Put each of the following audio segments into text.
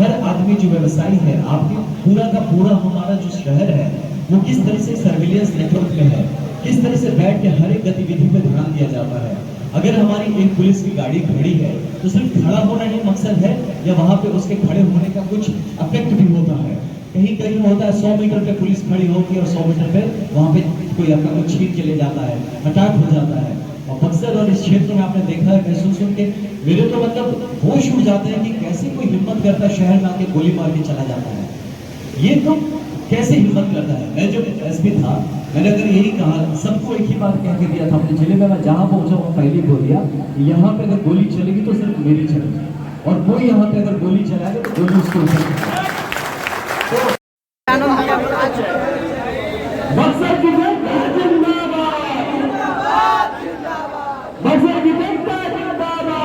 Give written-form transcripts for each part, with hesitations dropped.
हर आदमी जो व्यवसायी है, आपके पूरा का पूरा हमारा जो शहर है वो किस तरह से सर्विलियंस नेटवर्क में है, किस तरह से बैठ के हर एक गतिविधि पर ध्यान दिया जाता है। अगर हमारी एक पुलिस की गाड़ी खड़ी है तो सिर्फ खड़ा होना ही मकसद है, या वहां पे उसके खड़े होने का कुछ इफेक्ट भी होता है। कहीं कहीं होता है 100 मीटर पे पुलिस खड़ी होती है और 100 मीटर पे वहां पे कोई आपका कुछ छीन के ले जाता है, अटैक हो जाता है। और बक्सर और इस क्षेत्र में आपने देखा है, महसूस सुन के मेरे तो मतलब होश उड़ जाते हैं कि कैसे कोई हिम्मत करता है शहर में आके गोली मार के चला जाता है। ये तो कैसे हिम्मत करता है। मैं जब एसपी था, मैंने अगर यही कहा, सबको एक ही बात कह के दिया था अपने जिले में, मैं जहां पहुंचा वहां पहले बोल दिया, यहाँ पे अगर गोली चलेगी तो सिर्फ मेरी चलेगी, और कोई यहाँ पे अगर गोली चलाएगा तो गोली उसके ऊपर। बक्सर की जनता जिंदाबाद, बक्सर की जनता जिंदाबाद।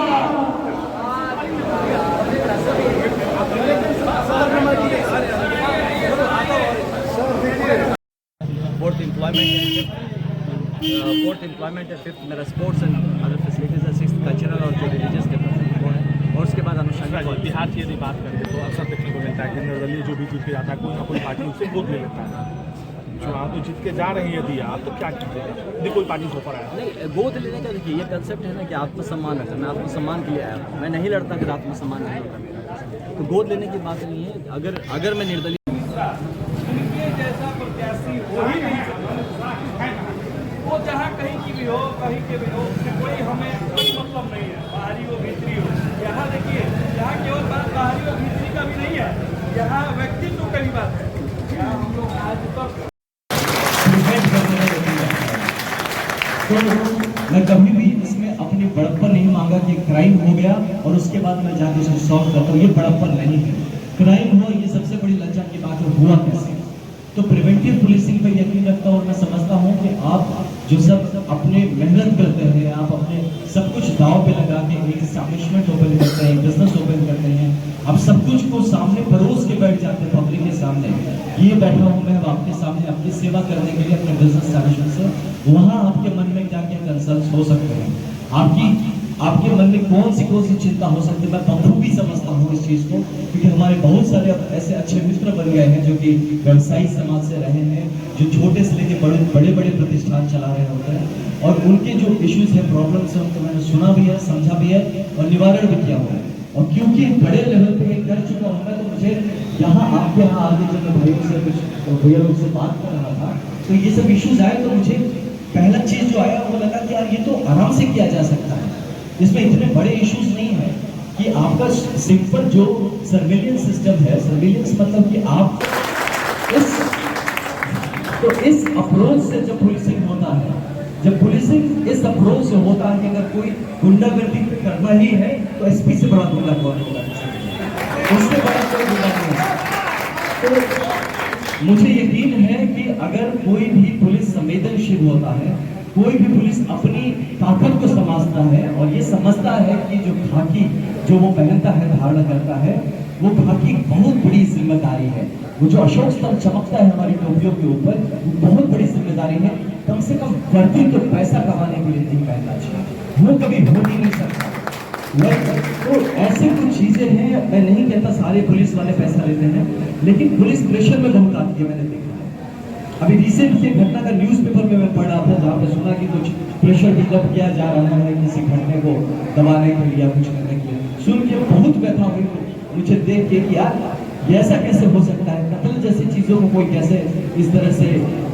फोर्थ एम्प्लॉयमेंट है, फिफ्थ मेरा स्पोर्ट्स एंड अदर फैसिलिटीज है, सिक्स कल्चरल और जो रिलीजियस डेवलपमेंट वो है, और उसके बाद अनुशासन। बिहार की यदि बात करें तो अक्सर देखने को मिलता है कि निर्दलीय जो भी जीत के जाता है कोई ना कोई पार्टी उससे गोद ले लेता है। चुनाव तो जीत के जा रहे हैं यदि आप, तो क्या कीजिएगा यदि कोई पार्टी ऑफर आया? नहीं, गोद लेने का देखिए ये कंसेप्ट है ना कि आत्मसम्मान है। मैं आत्मसम्मान के लिए आया हूँ, मैं नहीं लड़ता अगर आत्मसम्मान नहीं होता मेरा, तो गोद लेने की बात नहीं है। अगर मैं निर्दलीय जैसा प्रत्याशी हो ही नहीं वो जहाँ कहीं की भी हो, कहीं के भी हो, उससे कोई हमें कोई मतलब नहीं है, बाहरी हो भीतरी हो। यहाँ देखिए, यहाँ केवल बात बाहरी और भीतरी का भी नहीं है, यहाँ व्यक्तित्व का भी बात है। यहाँ हम लोग आज तक तो मैं कभी भी इसमें अपनी बड़प्पन नहीं मांगा कि क्राइम हो गया और उसके बाद मैं जाके उसे सॉल्व करता हूँ, ये बड़प्पन नहीं है। क्राइम हुआ, ये सबसे बड़ी लज्जा की बात है, हुआ कैसे? तो प्रिवेंटिव पुलिसिंग पे यकीन रखता हूँ और मैं समझता हूँ कि आप जो सब अपने मेहनत करते हैं, आप अपने सब कुछ दांव पे लगा के एक एस्टैब्लिशमेंट ओपन करते हैं, बिजनेस ओपन करते हैं, आप सब कुछ को सामने परोस के बैठ जाते हैं पब्लिक के सामने। ये बैठा हूँ मैं आपके सामने अपनी सेवा करने के लिए अपने बिजनेस एस्टैब्लिशमेंट से, वहाँ आपके मन में क्या क्या कंसर्न हो सकते हैं, आपके मन में कौन सी चिंता हो सकती है। मैं बखूबी समझता हूँ इस चीज को, क्योंकि हमारे बहुत सारे ऐसे अच्छे मित्र बन गए हैं जो कि व्यवसायी समाज से रहे हैं, जो छोटे से लेके बड़े बड़े प्रतिष्ठान चला रहे होते हैं, और उनके जो इश्यूज है, प्रॉब्लम्स है, उनको मैंने सुना भी है, समझा भी है और निवारण भी किया हुआ है। और क्योंकि बड़े लेवल पे कर चुका हूँ मैं, तो मुझे यहाँ आपके यहाँ आगे जब मैं भाइयों से कुछ भैया लोग से बात कर रहा था, तो ये सब इश्यूज आए तो मुझे पहला चीज जो आया वो लगा कि यार ये तो आराम से किया जा सकता है, इसमें इतने बड़े इश्यूज नहीं है कि आपका सिंपल जो सर्विलियंस सिस्टम है, सर्विलियंस मतलब कि आप इस अप्रोच से जब पुलिसिंग होता है, जब पुलिसिंग इस अप्रोच से होता है कि अगर कोई गुंडागर्दी करना ही है तो एसपी से बड़ा गुंडा कौन होगा, उससे बड़ा कोई गुंडा नहीं है। तो मुझे यकीन है कि अगर कोई भी पुलिस संवेदनशील होता है, कोई भी पुलिस अपनी ताकत को समझता है और ये समझता है कि जो खाकी जो वो पहनता है, धारण करता है, वो खाकी बहुत बड़ी जिम्मेदारी है। वो जो अशोक स्तंभ चमकता है हमारी टोपियों के ऊपर, वो बहुत बड़ी जिम्मेदारी है। कम से कम वर्दी तो पैसा कमाने के लिए नहीं पहनना चाहिए, वो कभी हो ही नहीं सकता। तो ऐसे कुछ चीजें हैं, मैं नहीं कहता सारे पुलिस वाले पैसा लेते हैं, लेकिन पुलिस प्रेशर में बहुत आती है, मैंने देखा है। अभी रिसेंट ये घटना का न्यूज़पेपर में मैं पढ़ रहा था, जहाँ पे सुना कि कुछ प्रेशर डेवलप किया जा रहा है किसी घटने को दबाने के लिए या कुछ करने के लिए। सुन के बहुत व्यथा हुई मुझे देख के कि यार ये ऐसा कैसे हो सकता है, कत्ल जैसी चीजों को कोई कैसे इस तरह से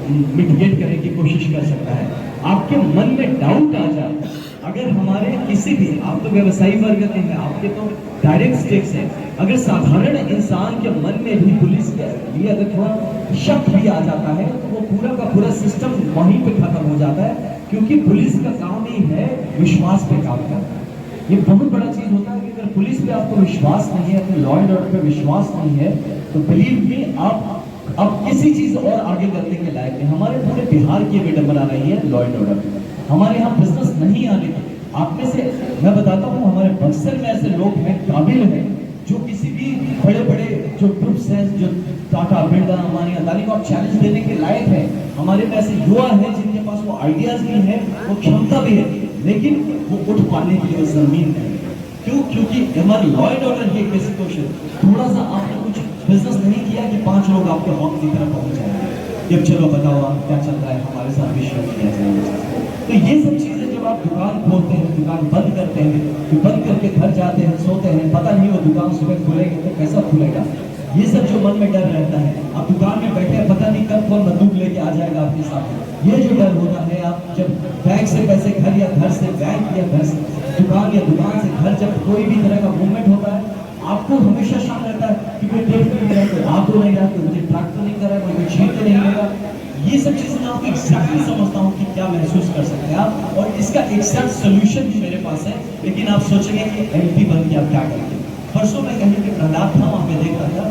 मिटिगेट करने की कोशिश कर सकता है। आपके मन में डाउट आ जाए, अगर हमारे किसी भी, आप तो व्यवसायी वर्ग के हैं, आपके तो डायरेक्ट स्टेक्स है, अगर साधारण इंसान के मन में भी पुलिस के लिए अगर थोड़ा शक भी आ जाता है तो वो पूरा का पूरा सिस्टम वहीं पे खत्म हो जाता है, क्योंकि पुलिस का काम ही है विश्वास पे काम करना। ये बहुत बड़ा चीज होता है कि अगर पुलिस पे आपको विश्वास नहीं है, अपने लॉ एंड ऑर्डर पे विश्वास नहीं है, तो बिलीव मी आप अब किसी चीज और आगे करने के लायक नहीं। हमारे पूरे बिहार की विडंबना नहीं है लॉ एंड ऑर्डर, हमारे यहाँ बिजनेस नहीं आने की। आप में से मैं बताता हूँ, हमारे बक्सर में ऐसे लोग हैं, काबिल हैं, जो किसी भी बड़े बड़े जो ग्रुप्स हैं, जो टाटा, बिरला, अंबानी, अदानी को आप चैलेंज देने के लायक है। हमारे में ऐसे युवा हैं जिनके पास वो आइडियाज भी हैं, वो क्षमता भी है, लेकिन वो उठ पाने के लिए जमीन नहीं। क्यों? क्योंकि हमारे लॉ एंड ऑर्डर की एक सिचुएशन, थोड़ा सा आपने कुछ बिजनेस नहीं किया कि 5 लोग आपके हॉक की तरफ पहुंच जाएंगे। जब चलो बताओ आप क्या चल रहा है, हमारे साथ भी शेयर किया जाए। तो ये सब चीजें जब आप दुकान खोलते हैं, दुकान बंद करते हैं, तो बंद करके घर जाते हैं, सोते हैं, पता नहीं वो दुकान सुबह खुलेगी तो कैसा खुलेगा, ये सब जो मन में डर रहता है। आप दुकान में बैठे हैं, पता नहीं कब कौन बंदूक लेके आ जाएगा आपके साथ, ये जो डर होता है। आप जब बैंक से पैसे घर या घर से बैंक या घर से दुकान या दुकान से घर, जब कोई भी तरह का मूवमेंट होता है, आपको हमेशा शान रहता है कि कोई देख नहीं रहा, कोई आ तो नहीं रहा, कोई मुझे ट्रैक तो नहीं कर रहा, कोई छीन तो नहीं लेगा। ये सब चीजें मैं आपको एग्जैक्टली समझता हूँ कि क्या महसूस कर सकते हैं आप, और इसका एग्जैक्ट सोल्यूशन भी मेरे पास है। लेकिन आप सोचेंगे कि एमपी बन के आप क्या करेंगे। परसों मैं कहीं पे प्रहलाद था, वहाँ पे देख रहा था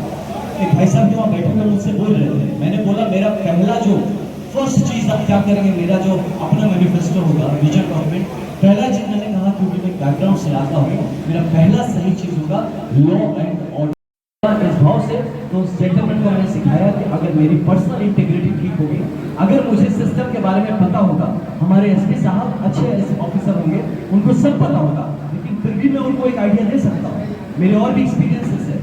एक भाई साहब जो वहाँ बैठे हुए मुझसे बोल रहे थे। मैंने बोला मेरा पहला जो फर्स्ट चीज आप क्या करेंगे, मेरा जो अपना मैनिफेस्टो होगा, विजन डॉक्यूमेंट, पहला चीज मैंने कहा क्योंकि मैं बैकग्राउंड से आता हूँ, मेरा पहला सही चीज होगा लॉ एंड ऑर्डर। इस भाव से तो उस जेंटलमैन को मैंने सिखाया कि अगर मेरी पर्सनल इंटीग्रिटी ठीक होगी, अगर मुझे सिस्टम के बारे में पता होगा, हमारे एसपी साहब अच्छे ऑफिसर होंगे, उनको सब पता होगा, लेकिन फिर भी मैं उनको एक आइडिया दे सकता हूँ। मेरे और भी एक्सपीरियंसेस है,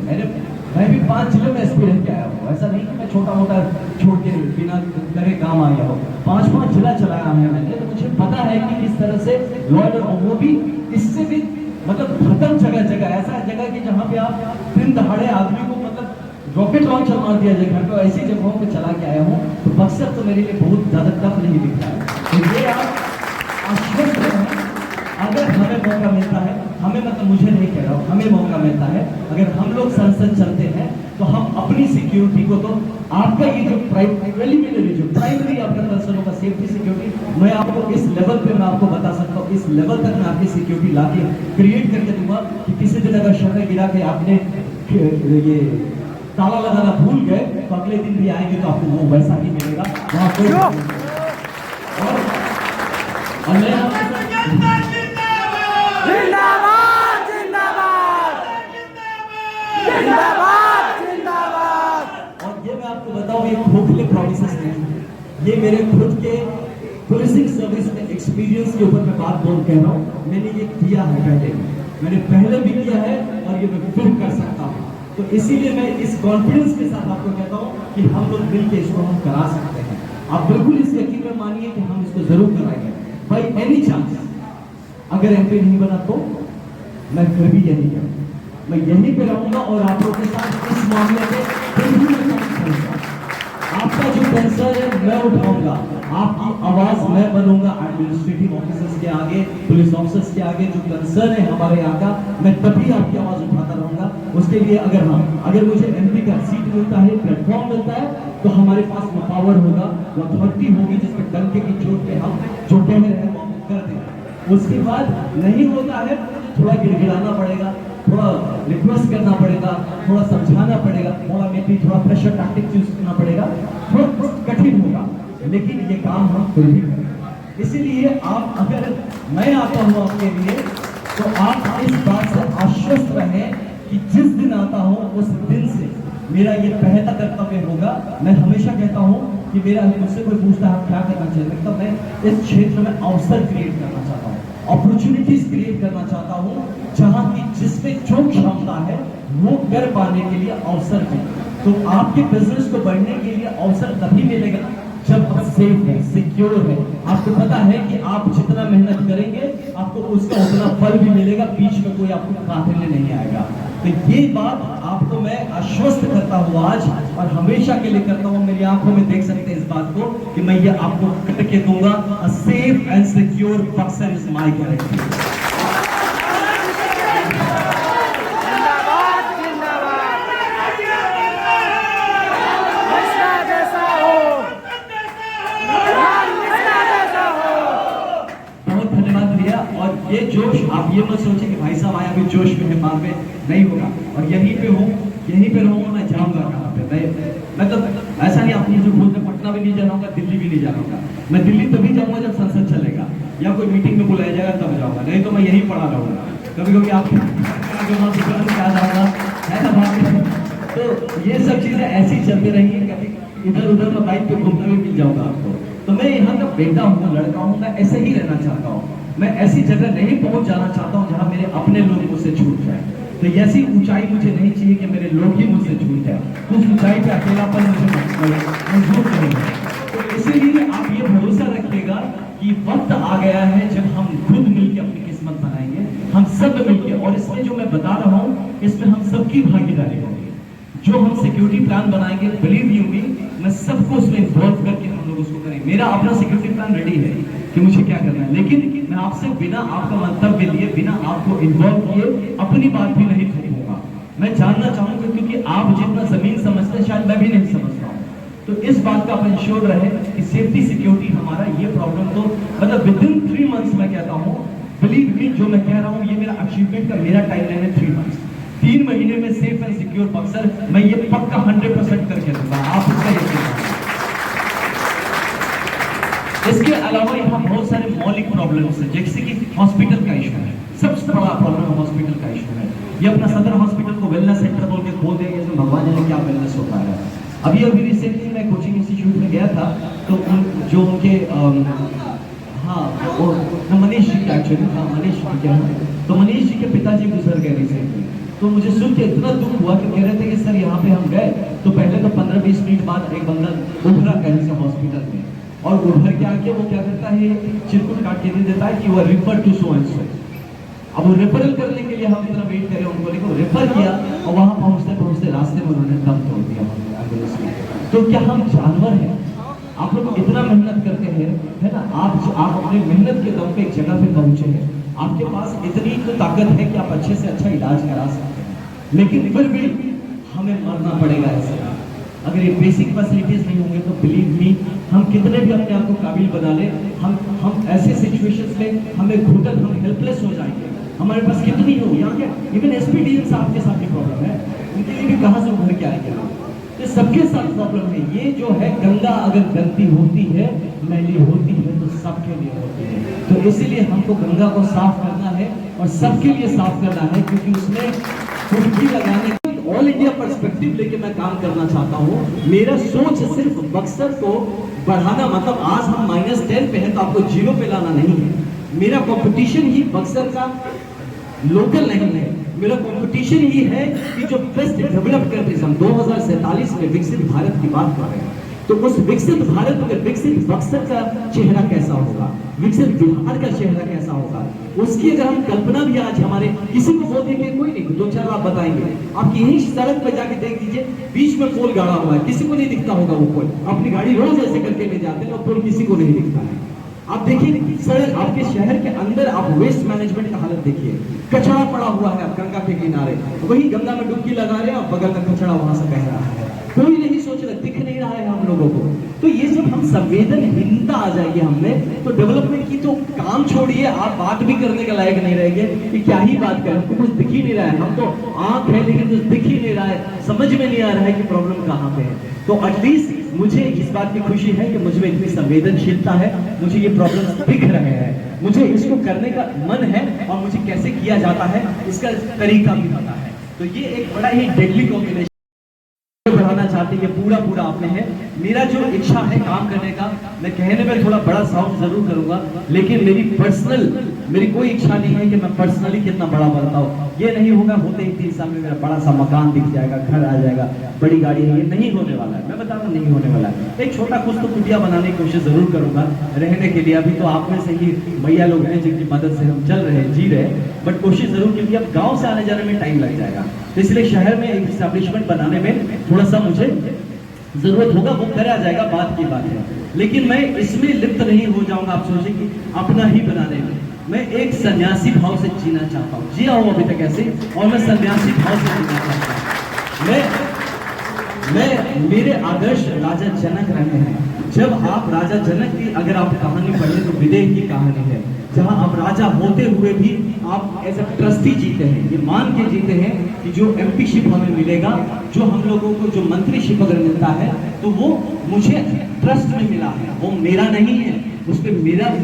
मैं भी 5 जिलों में एसपी रह के आया हूँ। ऐसा नहीं कि मैं छोटा मोटा छोड़ के बिना करे काम आया हूँ, 5 जिला चलाया है मैंने, तो मुझे पता है कि किस तरह से लॉयर, वो भी इससे भी मतलब खत्म जगह जगह, ऐसा जगह कि जहाँ पे आप दिन दहाड़े आदमी को मतलब रॉकेट लॉन्चर मार दिया जाए घर पे, ऐसी जगहों पे चला के आया हूँ। तो बक्सर तो मेरे लिए बहुत ज्यादा टफ नहीं दिख रहा है। तो ये आप आश्वस्त रहें, अगर हमें मौका मिलता है, हमें मतलब मुझे नहीं कह रहा हूँ, हमें मौका मिलता है, अगर हम लोग संसद चलते हैं तो हम अपनी सिक्योरिटी को, तो आपका ये जो प्रिलिमिनरी जो प्राइमरी आपका कंसर्न होगा सेफ्टी सिक्योरिटी, मैं आपको इस लेवल पे मैं आपको बता सकता हूँ, इस लेवल तक मैं आपकी सिक्योरिटी ला के क्रिएट करके दूंगा कि किसी दिन अगर शटर गिरा के आपने ये ताला लगाना भूल गए तो अगले दिन भी आएंगे तो आपको वो वैसा ही मिलेगा वहां कोई। और मैं जिंदाबाद जिंदाबाद जिंदाबाद जिंदाबाद। और ये मैं आपको बताऊं, ये खोखले प्रॉमिसेस नहीं, ये मेरे खुद के पुलिसिंग सर्विस में एक्सपीरियंस के ऊपर मैं बात बोल कह रहा हूँ। मैंने ये किया है पहले, मैंने पहले भी किया है और ये मैं फिर कर सकता हूँ। तो इसीलिए मैं इस कॉन्फिडेंस के साथ आपको कहता हूँ कि हम लोग मिलकर इसको हम करा सकते हैं। आप बिल्कुल इस यकीन में मानिए कि हम इसको जरूर कराएंगे। बाई एनी चांस अगर एमपी नहीं बना तो मैं फिर भी यही करूँ, मैं यहीं पे रहूंगा और आप लोगों के साथ इस मामले में बिल्कुल काम करूंगा। आपका जो कंसर्न है मैं उठाऊंगा, आपकी आवाज मैं बनूंगा। एडमिनिस्ट्रेटिव ऑफिसर्स के आगे, पुलिस ऑफिसर्स के आगे जो कंसर्न है हमारे यहाँ का, मैं तभी आपकी आवाज उठाता रहूंगा। उसके लिए अगर मुझे एमपी का सीट मिलता है, प्लेटफॉर्म मिलता है, तो हमारे पास वो पावर होगा, वो अथॉरिटी होगी जिसपे डंके की चोट पे हम जो कह रहे हैं वो कर देंगे। उसके बाद नहीं होता है, थोड़ा गिड़गिड़ाना पड़ेगा, थोड़ा रिक्वेस्ट करना पड़ेगा, थोड़ा समझाना पड़ेगा, थोड़ा मेबी थोड़ा प्रेशर टैक्टिक यूज करना पड़ेगा, थोड़ा कठिन होगा, लेकिन ये काम हम फिर भी करेंगे। इसीलिए आप, अगर मैं आता हूँ आपके लिए, तो आप इस बात से आश्वस्त रहें कि जिस दिन आता हूँ उस दिन से मेरा ये पहला कर्तव्य होगा। मैं हमेशा कहता हूँ कि मेरा मुझसे कोई पूछता है आप क्या करना चाहिए, तो मैं इस क्षेत्र में अवसर क्रिएट करना चाहता हूँ, अपॉर्चुनिटीज क्रिएट करना चाहता हूँ, जहां की जिसमें जो क्षमता है वो कर पाने के लिए अवसर है। तो आपके बिजनेस को बढ़ने के लिए अवसर तभी मिलेगा जब आप सेफ है, सिक्योर है। आपको पता है कि आप जितना मेहनत करेंगे आपको उसका उतना फल भी मिलेगा, बीच में कोई आपको काटने नहीं आएगा। तो ये बात आपको मैं आश्वस्त करता हूँ आज, और हमेशा के लिए करता हूँ। मेरी आंखों में देख सकते हैं इस बात को कि मैं ये आपको करके दूंगा। A safe and secure Buxar is my guarantee. ये जोश, आप ये मत सोचिए कि भाई साहब आए अभी जोश में है, बाद में नहीं होगा। और यहीं पे हूँ, यहीं पे रहूँगा, मैं जाऊँगा कहाँ पे, मैं तो ऐसा नहीं आपने जो बोलते पटना भी नहीं जाना होगा, दिल्ली भी नहीं जाना होगा। मैं दिल्ली तभी जाऊँगा जब संसद चलेगा या कोई मीटिंग में बुलाया जाएगा तब जाऊँगा, नहीं तो मैं यहीं पड़ा रहूँगा। कभी कभी आप क्या जाऊँगा है ना बात। तो ये सब चीज़ें ऐसी चलती रहेंगी, कभी इधर उधर मैं बाइक पे घूमते हुए मिल जाऊँगा आपको। तो मैं यहाँ का बेटा हूँ, लड़का हूँ, मैं ऐसे ही रहना चाहता हूँ। मैं ऐसी जगह नहीं पहुंच जाना चाहता हूं जहां मेरे अपने लोग मुझसे छूट जाए। तो ऐसी ऊंचाई मुझे नहीं चाहिए कि मेरे लोग ही मुझसे छूट जाए। तो उस ऊंचाई पे अकेलापन मुझे मंजूर नहीं है। तो इसीलिए आप ये भरोसा रखिएगा कि वक्त आ गया है जब हम खुद मिलकर अपनी किस्मत बनाएंगे, हम सब मिलकर। और इसमें जो मैं बता रहा हूं, इसमें हम सबकी भागीदारी होगी। जो हम सिक्योरिटी प्लान बनाएंगे, बिलीव यू मी, मैं सबको उसमें इन्वॉल्व करके हम लोग उसको करेंगे। मेरा अपना सिक्योरिटी प्लान रेडी है कि मुझे क्या करना है, लेकिन मैं आपसे बिना आपका मंतव्य लिए, बिना आपको इन्वॉल्व किए अपनी बात भी नहीं थोपूंगा। मैं जानना चाहूंगा क्योंकि आप जितना जमीन समझते हैं शायद मैं भी नहीं समझता हूँ। तो इस बात का आप इंश्योर रहे कि सेफ्टी सिक्योरिटी हमारा ये प्रॉब्लम तो मतलब विदिन 3 मंथ्स मैं कहता हूँ, बिलीव मी, जो मैं कह रहा हूँ ये मेरा अचीवमेंट का मेरा टाइमलाइन है 3 मंथ्स। 3 महीने में सेफ एंड सिक्योर बक्सर मैं ये पक्का 100% करके दूंगा, आप इसका यकीन करें। इसके अलावा यहाँ बहुत सारे मौलिक प्रॉब्लम्स हैं, जैसे कि हॉस्पिटल का इशू है। सबसे बड़ा प्रॉब्लम हॉस्पिटल का इशू है। ये अपना सदर हॉस्पिटल को वेलनेस सेंटर बोल के खोल देंगे, इसमें भगवान जाने क्या वेलनेस होता है। अभी रिसेंटली मैं कोचिंग इंस्टीट्यूट में गया था, तो जो उनके हाँ वो मनीष जी का एक्चुअली मनीष जी क्या है, तो मनीष जी के पिताजी गुजर गए रिसेंटली। तो मुझे सुन के इतना दुख हुआ कि कह रहे थे कि सर यहाँ पे हम गए तो पहले तो 15-20 मिनट बाद एक बंदा उभरा कहीं से हॉस्पिटल में, और उभर के आके वो क्या करता है, चिरकुट काट के दे देता है कि वो refer to so and so. अब वो रेफरल करने के लिए हम इतना वेट करें उनको, लेकिन रेफर किया और वहां पहुंचते पहुंचते रास्ते में उन्होंने दम तोड़ दिया एम्बुलेंस में। तो क्या हम जानवर हैं? आप लोग इतना मेहनत करते हैं, है ना, आप अपने मेहनत के दम पे एक जगह पे पहुंचे हैं, आपके पास इतनी तो ताकत है कि आप अच्छे से अच्छा इलाज करा सकते हैं, लेकिन फिर भी हमें मरना पड़ेगा ऐसे। अगर ये बेसिक फैसिलिटीज नहीं होंगे तो बिलीव मी, हम कितने भी अपने आप को काबिल बना ले, हम ऐसे सिचुएशंस में हमें घुटन, हम हेल्पलेस हो जाएंगे। हमारे पास कितनी हो, यहाँ के इवन एसपीडीएम साहब के साथ भी प्रॉब्लम है, उनके लिए भी कहाँ से उभर के आएंगे। ये सबके साथ प्रॉब्लम है। ये जो है गंगा अगर गंदी होती है, मैली होती है, तो सबके लिए होती है। तो इसीलिए हमको गंगा को साफ करना है और सबके लिए साफ करना है, क्योंकि उसमें डुबकी लगाने ऑल इंडिया पर्सपेक्टिव लेके मैं काम करना चाहता हूँ। मेरा सोच सिर्फ बक्सर को बढ़ाना, मतलब आज हम -10 पे हैं तो आपको 0 पे लाना नहीं है। मेरा कंपटीशन ही बक्सर का लोकल नहीं है, मेरा कंपटीशन ही है कि जो बेस्ट डेवलप्ड कंट्रीज, हम 2047 में विकसित भारत की बात कर रहे हैं, तो उस विकसित भारत में विकसित बक्सर का चेहरा कैसा होगा, विकसित बिहार का चेहरा कैसा होगा, उसकी अगर हम कल्पना भी आज हमारे किसी को बोल देंगे, कोई नहीं, 2-4 आप बताएंगे। आप यही सड़क पर जाके देख लीजिए, बीच में पोल गाड़ा हुआ है, किसी को नहीं दिखता होगा वो पोल। अपनी गाड़ी रोज ऐसे करके ले जाते हैं और पोल किसी को नहीं दिखता है। आप देखिए सड़क, आपके शहर के अंदर आप वेस्ट मैनेजमेंट का हालत देखिए, कचरा पड़ा हुआ है, आप गंगा के किनारे, वही गंगा में डुबकी लगा रहे हैं और बगल का कचरा वहां से बह रहा है, कोई नहीं सोच रहा, दिख नहीं रहा है हम लोगों को। तो ये जब हम संवेदनहीनता आ जाएगी हमें, तो डेवलपमेंट की तो काम छोड़िए, आप बात भी करने के लायक नहीं रहेंगे कि क्या ही बात करें, हमको कुछ दिख ही नहीं रहा है। हम तो आंख है लेकिन कुछ दिख ही नहीं रहा है, समझ में नहीं आ रहा है कि प्रॉब्लम कहाँ पे है। तो एटलीस्ट मुझे इस बात की खुशी है कि मुझ में इतनी संवेदनशीलता है, मुझे ये प्रॉब्लम दिख रहे हैं, मुझे इसको करने का मन है और मुझे कैसे किया जाता है इसका तरीका भी पता है। तो ये एक बड़ा ही डेडली कॉम्बिनेशन बढ़ाना चाहते हैं, पूरा आप में है। मेरा जो इच्छा है काम करने का, मैं कहने में थोड़ा बड़ा साउंड जरूर करूंगा, लेकिन मेरी कोई इच्छा नहीं है कि मैं पर्सनली कितना बड़ा बनता हूँ। ये नहीं होगा, होते ही 3 साल में मेरा बड़ा सा मकान दिख जाएगा, घर आ जाएगा, बड़ी गाड़ी है, ये नहीं होने वाला है। मैं बता रहा हूँ नहीं होने वाला है। एक छोटा कुछ तो कुटिया बनाने की कोशिश जरूर करूंगा रहने के लिए। अभी तो आप में से ही भैया लोग हैं जिनकी मदद से हम चल रहे हैं, जी रहे हैं, बट कोशिश जरूर, क्योंकि अब गाँव से आने जाने में टाइम लग जाएगा, तो इसलिए शहर में एक एस्टैब्लिशमेंट बनाने में थोड़ा सा मुझे जरूरत होगा, वो करा जाएगा, बात की बात है। लेकिन मैं इसमें लिप्त नहीं हो जाऊंगा, आप सोचें कि अपना ही बनाने में। मैं एक सन्यासी भाव से जीना चाहता हूँ, जिया हूँ अभी तक ऐसे, और मैं सन्यासी भाव से जीना चाहता हूँ। मैं मेरे आदर्श राजा जनक रहे हैं। जब आप राजा जनक की अगर आप कहानी पढ़ें तो विदेह की कहानी है, जहां आप राजा होते हुए भी आप एज ए ट्रस्टी जीते हैं, ये मान के जीते हैं कि जो एमपीशिप हमें मिलेगा, जो हम लोगों को जो मंत्रीशिप अगर मिलता है तो वो मुझे ट्रस्ट में मिला है, वो मेरा नहीं है, उस पर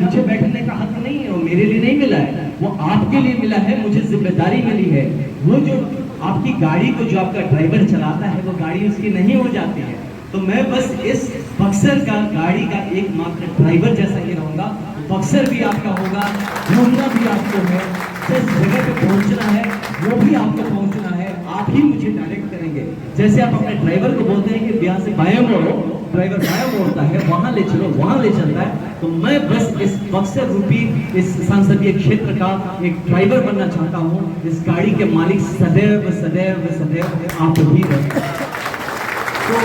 मुझे बैठने का हक नहीं है, वो मेरे लिए नहीं मिला है, वो आपके लिए मिला है, मुझे जिम्मेदारी मिली है। वो जो आपकी गाड़ी को जो आपका ड्राइवर चलाता है, वो गाड़ी उसकी नहीं हो जाती है। तो मैं बस इस बक्सर का गाड़ी का एकमात्र ड्राइवर जैसा ही रहूंगा, बक्सर भी आपका होगा, घूमना भी आपको है, जिस जगह पे पहुंचना है वो भी आपको पहुंचना है, आप ही मुझे डायरेक्ट करेंगे। जैसे आप अपने ड्राइवर को बोलते हैं कि यहाँ से बाएं मोड़ो, ड्राइवर बाएं मोड़ता है, वहां ले चलो, वहां ले चलता है, तो मैं बस इस बक्सर रूपी इस संसदीय क्षेत्र का एक ड्राइवर बनना चाहता हूं। इस गाड़ी के मालिक सदैव सदैव सदैव आप ही रहे। तो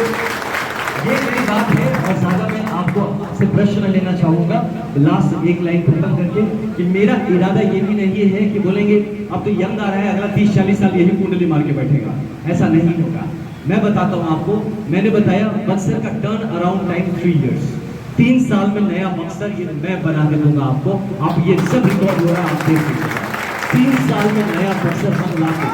ये मेरी बात है और ज्यादा मैं आपको आपसे प्रश्न लेना चाहूंगा लास्ट एक लाइन खत्म करके कि मेरा इरादा ये भी नहीं है कि बोलेंगे अब तो यंग आ रहा है अगला 30-40 साल यही कुंडली मार के बैठेगा, ऐसा नहीं होगा। मैं बताता हूं आपको, मैंने बताया बक्सर का टर्न अराउंड टाइम 3 years, 3 साल में नया बक्सर ये मैं बना के दूंगा आपको। आप ये सब रिकॉर्ड हो रहा है, आप देख लीजिएगा 3 साल में नया बक्सर हम लाके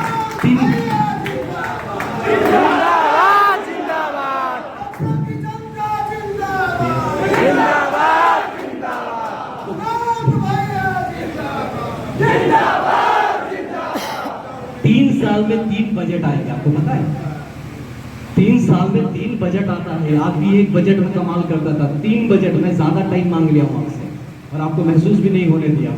3 साल में 3 बजट आएंगे, आपको पता है 3 साल में 3 बजट आता है। आप भी एक बजट में कमाल करता था, 3 बजट में ज्यादा टाइम मांग लिया हूं आपसे और आपको महसूस भी नहीं होने दिया।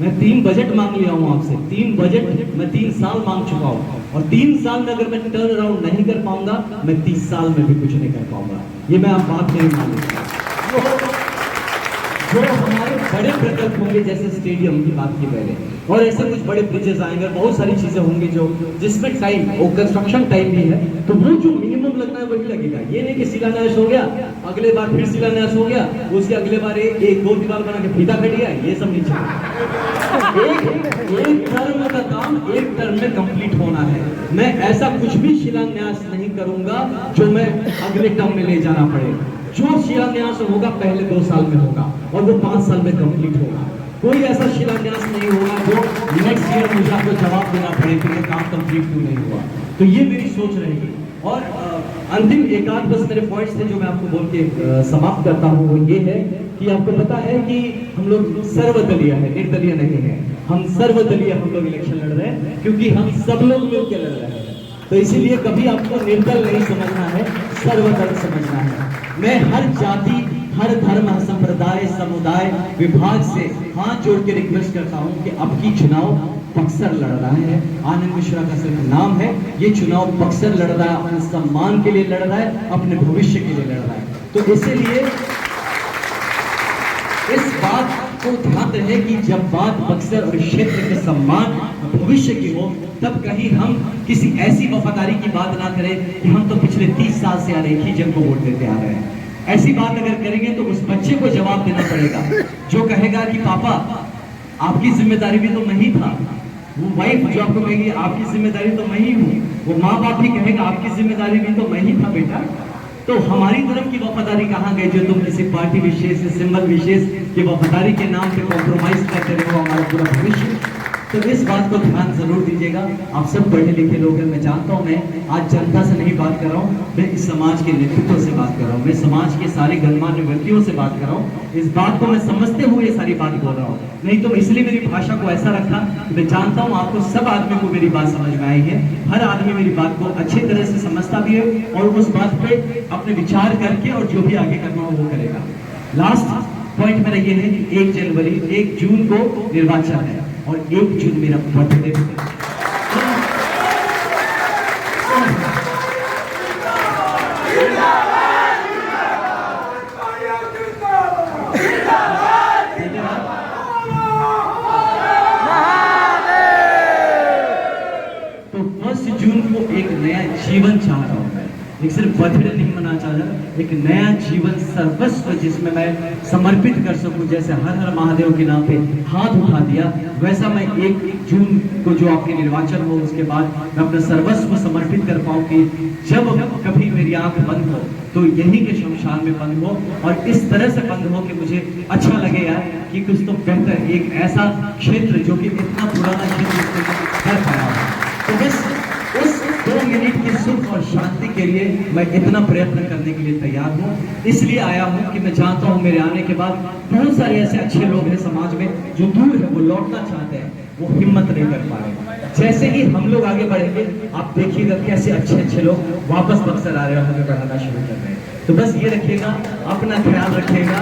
मैं 3 बजट मांग लिया हूं आपसे, 3 बजट मैं 3 साल मांग चुका हूं और 3 साल में अगर मैं टर्न अराउंड नहीं कर पाऊंगा मैं 30 साल में भी कुछ नहीं कर पाऊंगा। ये मैं आप बात नहीं मानूंगा। जो हमारे बड़े प्रकल्प होंगे जैसे स्टेडियम की बात की मैंने, और ऐसे कुछ बड़े ब्रिजेस आएंगे, बहुत सारी चीजें होंगी जो जिसमें टाइम और कंस्ट्रक्शन टाइम भी है, तो वो जो मिनिमम लगना है वही लगेगा। ये नहीं कि शिलान्यास हो गया अगले बार फिर शिलान्यास हो गया, उसके अगले बार एक 2 दीवार बना के फीता कट गया, ये सब नहीं चलेगा। एक टर्म का काम एक टर्म में कंप्लीट होना है। मैं ऐसा कुछ भी शिलान्यास नहीं करूंगा जो मैं अगले टर्म में ले जाना पड़े। जो शिलान्यास होगा पहले 2 साल में होगा और वो 5 साल में कंप्लीट होगा। कोई ऐसा शिलान्यास नहीं होगा जो नेक्स्ट ईयर मुझे आपको जवाब देना पड़े कि ये काम कंप्लीट क्यों नहीं हुआ। तो ये मेरी सोच रहेगी। और अंतिम एक आध बस मेरे पॉइंट्स थे जो मैं आपको बोल के समाप्त करता हूँ, वो ये है कि आपको पता है कि हम लोग सर्वदलीय है, निर्दलीय नहीं है। हम सर्वदलीय हम लोग इलेक्शन लड़ रहे हैं क्योंकि हम सब लोग मिलकर लड़ रहे हैं। तो इसीलिए कभी आपको निर्दल नहीं समझना है, सर्वदल समझना है। मैं हर जाति, हर धर्म, संप्रदाय, समुदाय, विभाग से हाथ जोड़ के रिक्वेस्ट करता हूं कि अब की चुनाव बक्सर लड़ रहा है। आनंद मिश्रा का सिर्फ नाम है, ये चुनाव बक्सर लड़ रहा है, अपने सम्मान के लिए लड़ रहा है, अपने भविष्य के लिए लड़ रहा है। तो इसीलिए इस बात को ध्यान रहे कि जब बात बक्सर और क्षेत्र के सम्मान भविष्य की हो, तब कहीं हम किसी ऐसी वफादारी की बात ना करें कि हम तो पिछले 30 साल से आ रहे ही जन को वोट देते आ रहे हैं। ऐसी बात अगर करेंगे तो उस बच्चे को जवाब देना पड़ेगा जो कहेगा कि पापा आपकी जिम्मेदारी भी तो मैं ही था। वो वाइफ जो आपको कहेगी आपकी जिम्मेदारी तो मैं ही हूँ, वो माँ बाप भी कहेगा आपकी जिम्मेदारी भी तो मैं ही था बेटा। तो हमारी तरफ की वफादारी कहाँ गई जो तुम किसी पार्टी विशेष, सिंबल विशेष की वफादारी के नाम पे कॉम्प्रोमाइज करते रहे हो हमारा पूरा भविष्य। तो इस बात को ध्यान जरूर दीजिएगा। आप सब पढ़े लिखे लोग हैं, मैं जानता हूँ। मैं आज जनता से नहीं बात कर रहा हूँ, मैं इस समाज के नेतृत्व से बात कर रहा हूँ, मैं समाज के सारे गणमान्य व्यक्तियों से बात कर रहा हूँ। इस बात को मैं समझते हुए ये सारी बात बोल रहा हूँ, नहीं तो इसलिए मेरी भाषा को ऐसा रखा कि मैं जानता हूँ आपको सब आदमी को मेरी बात समझ में आई है। हर आदमी मेरी बात को अच्छी तरह से समझता भी है और उस बात पे अपने विचार करके और जो भी आगे करना हो वो करेगा। लास्ट पॉइंट मेरा ये है कि 1 जून को निर्वाचन है और 1 जून मेरा बर्थडे है। तो 1 जून को एक नया जीवन चाह रहा हूं मैं, एक सिर्फ बर्थडे नहीं मनाना चाह रहा, एक नया जीवन सर्वस्व जिसमें मैं समर्पित कर सकूं। जैसे हर हर महादेव के नाम पे हाथ उठा दिया, वैसा मैं 1 जून को जो आपके निर्वाचन हो उसके बाद मैं अपना सर्वस्व समर्पित कर पाऊं कि जब कभी मेरी आंख बंद हो तो यही के शमशान में बंद हो और इस तरह से बंद हो कि मुझे अच्छा लगे यार कि कुछ तो बेहतर एक ऐसा क्षेत्र जो कि इतना पुराना क्षेत्र कर पाया हो। तो बस उस 2 मिनट की सुख और शांति के लिए मैं इतना प्रयत्न करने के लिए तैयार हूँ। इसलिए आया हूँ कि मैं जानता हूँ मेरे आने के बाद बहुत सारे ऐसे अच्छे लोग हैं समाज में जो दूर है, वो लौटना चाहते हैं, वो हिम्मत नहीं कर पा रहे। जैसे ही हम लोग आगे बढ़ेंगे आप देखिएगा कैसे अच्छे अच्छे लोग वापस बक्सर आ रहे हैं, हमें पढ़ाना शुरू कर रहे हैं। तो बस ये रखिएगा, अपना ख्याल रखिएगा।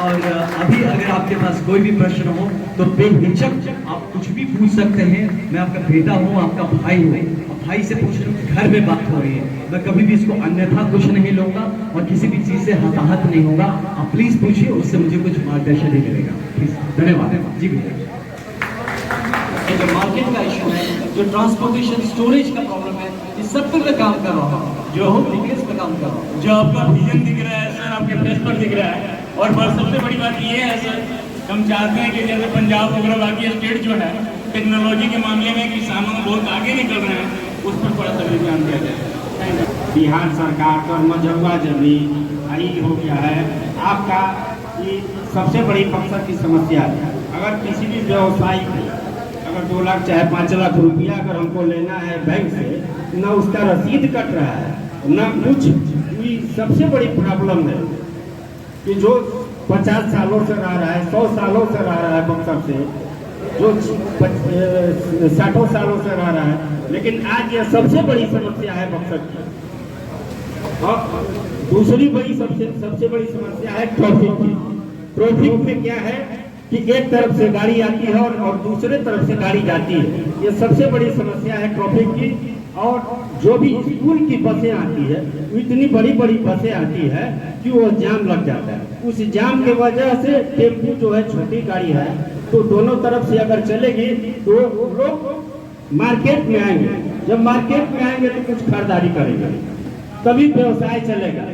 और अभी अगर आपके पास कोई भी प्रश्न हो तो बेहिचक आप कुछ भी पूछ सकते हैं। मैं आपका बेटा हूँ, आपका भाई हूँ, भाई से पूछ रहा हूँ, घर में बात हो रही है, मैं कभी भी इसको अन्यथा कुछ नहीं लूंगा और किसी भी चीज से हताहत नहीं होगा। आप प्लीज पूछिए, उससे मुझे कुछ मार्गदर्शन ही मिलेगा। प्लीज, धन्यवाद जी भैया। जो मार्केट का इशू है, जो ट्रांसपोर्टेशन स्टोरेज का प्रॉब्लम है, इस सब पे मैं काम कर रहा हूँ, जो हम डिटेल्स पे काम कर रहा हूँ। जो आपका विजन दिख रहा है सर, आपके प्रेस पर दिख रहा है। और सबसे बड़ी बात ये है सर, हम चाहते हैं कि जैसे पंजाब वगैरह बाकी स्टेट जो है टेक्नोलॉजी के मामले में किसानों बहुत आगे निकल रहे हैं, उस पर थोड़ा सा ध्यान दिया जाए। बिहार सरकार का मझौआ जमीन आई हो गया है आपका, ये सबसे बड़ी बक्सर की समस्या है। अगर किसी भी व्यवसायी को अगर 2 लाख चाहे 5 लाख रुपया अगर हमको लेना है बैंक से, ना उसका रसीद कट रहा है ना कुछ। ये सबसे बड़ी प्रॉब्लम है कि जो 50 सालों से रह रहा है, 100 सालों से रह रहा है बक्सर से, जो 60 सालों से रह रहा है, लेकिन आज यह सबसे बड़ी समस्या है बक्सर की। और दूसरी बड़ी सबसे बड़ी समस्या है ट्रैफिक की। ट्रैफिक में क्या है कि एक तरफ से गाड़ी आती है और दूसरे तरफ से गाड़ी जाती है, ये सबसे बड़ी समस्या है ट्रैफिक की। और जो भी स्कूल की बसें आती है, इतनी बड़ी बड़ी बसें आती है कि वो जाम लग जाता है। उस जाम की वजह से टेम्पू जो है, छोटी गाड़ी है, तो दोनों तरफ से अगर चलेगी तो लोग मार्केट में आएंगे। जब मार्केट में आएंगे तो कुछ खरीदारी करेंगे, तभी व्यवसाय चलेगा।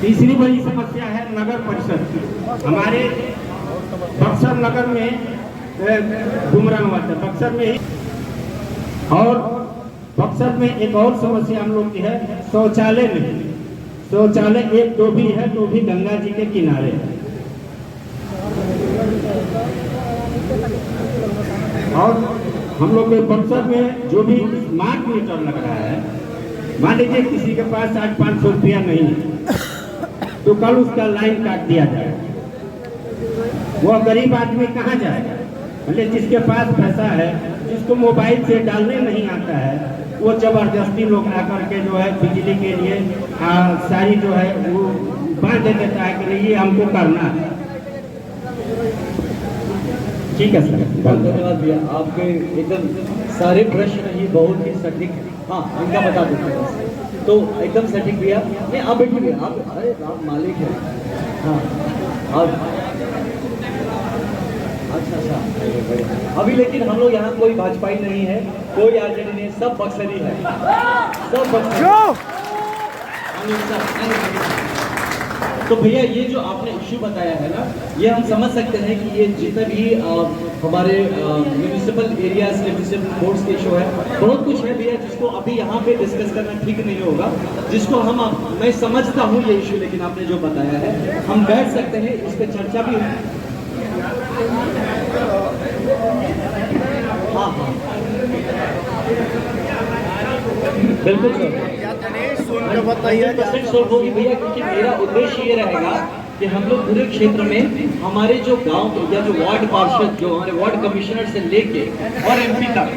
तीसरी बड़ी समस्या है नगर परिषद की। हमारे बक्सर नगर में गुमराहवाद है बक्सर में ही। और बक्सर में एक और समस्या हम लोग की है, शौचालय नहीं। शौचालय एक तो भी है, तो भी गंगा जी के किनारे है। और हम लोग के बक्सर में जो भी स्मार्ट मीटर लग रहा है, मान लीजिए किसी के पास आज 500 रुपया नहीं है, तो कल उसका लाइन काट दिया जाए, वह गरीब आदमी कहाँ जाएगा? भले जिसके पास पैसा है, जिसको मोबाइल से डालने नहीं आता है, वो जबरदस्ती लोग आकर के जो है बिजली के लिए सारी जो है वो बांध देता है कि ये हमको करना है। ठीक है सर, धन्यवाद भैया। आपके एकदम सारे प्रश्न ही बहुत ही सटीक। हाँ, इनका बता देते हैं तो एकदम सटीक भैया। नहीं, आप बैठिए भैया, आप अरे आप मालिक हैं। हाँ, आप अच्छा। अभी लेकिन हम लोग यहाँ कोई भाजपाई नहीं है, कोई आरजेडी नहीं, सब बक्सरी है, सब बक्सरी। तो भैया ये जो आपने इश्यू बताया है ना, ये हम समझ सकते हैं कि ये जितने भी हमारे म्यूनिसिपल एरियाज के म्यूनिसिपल बोर्ड्स के इशू है, बहुत कुछ है भैया जिसको अभी यहाँ पे डिस्कस करना ठीक नहीं होगा, जिसको मैं समझता हूँ ये इशू, लेकिन आपने जो बताया है हम बैठ सकते हैं, इस पर चर्चा भी हाँ बिल्कुल सर, बताइए 100% सोल्व होगी भैया, क्योंकि मेरा उद्देश्य ये रहेगा कि हम लोग पूरे क्षेत्र में हमारे जो गांव या जो वार्ड पार्षद, जो हमारे वार्ड कमिश्नर से लेके और एमपी तक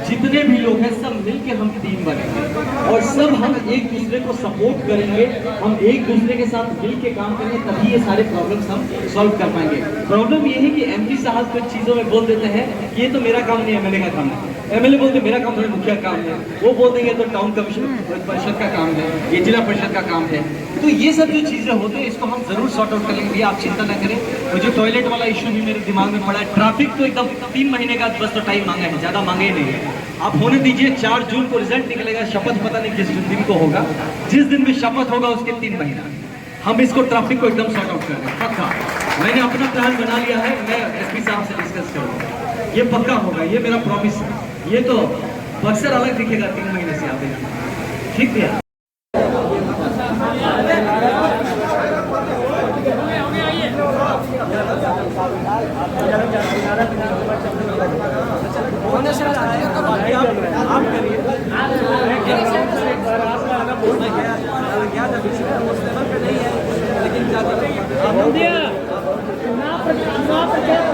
जितने भी लोग हैं, सब मिलके हम टीम बनेंगे और सब हम एक दूसरे को सपोर्ट करेंगे, हम एक दूसरे के साथ मिल के काम करेंगे, तभी ये सारे प्रॉब्लम्स हम सॉल्व कर पाएंगे। प्रॉब्लम ये है कि एमपी साहब कुछ चीज़ों में बोल देते हैं कि ये तो मेरा काम नहीं, एमएलए का काम है। एमएलए बोलते मेरा काम थोड़ा मुखिया काम है, वो बोल देंगे तो टाउन कमिश्नर परिषद का काम है, ये जिला परिषद का काम है। तो ये सब जो चीज़ें होती हैं, इसको हम जरूर सॉर्ट आउट कर लेंगे, आप चिंता न करें। मुझे टॉयलेट वाला इशू भी मेरे दिमाग में पड़ा है, ट्रैफिक तो एकदम 3 महीने का बस तो टाइम मांगा है, ज़्यादा मांगे ही नहीं है। आप होने दीजिए, 4 जून को रिजल्ट निकलेगा, शपथ पता नहीं किस दिन को होगा, जिस दिन भी शपथ होगा उसके 3 महीना हम इसको ट्रैफिक को एकदम सॉर्ट आउट कर रहे हैं, पक्का। मैंने अपना प्लान बना लिया है, मैं एसपी साहब से डिस्कस करूँगा, ये पक्का होगा, ये मेरा प्रॉमिस है। ये तो बक्सर अलग दिखेगा 3 महीने से, आप ठीक है। लेकिन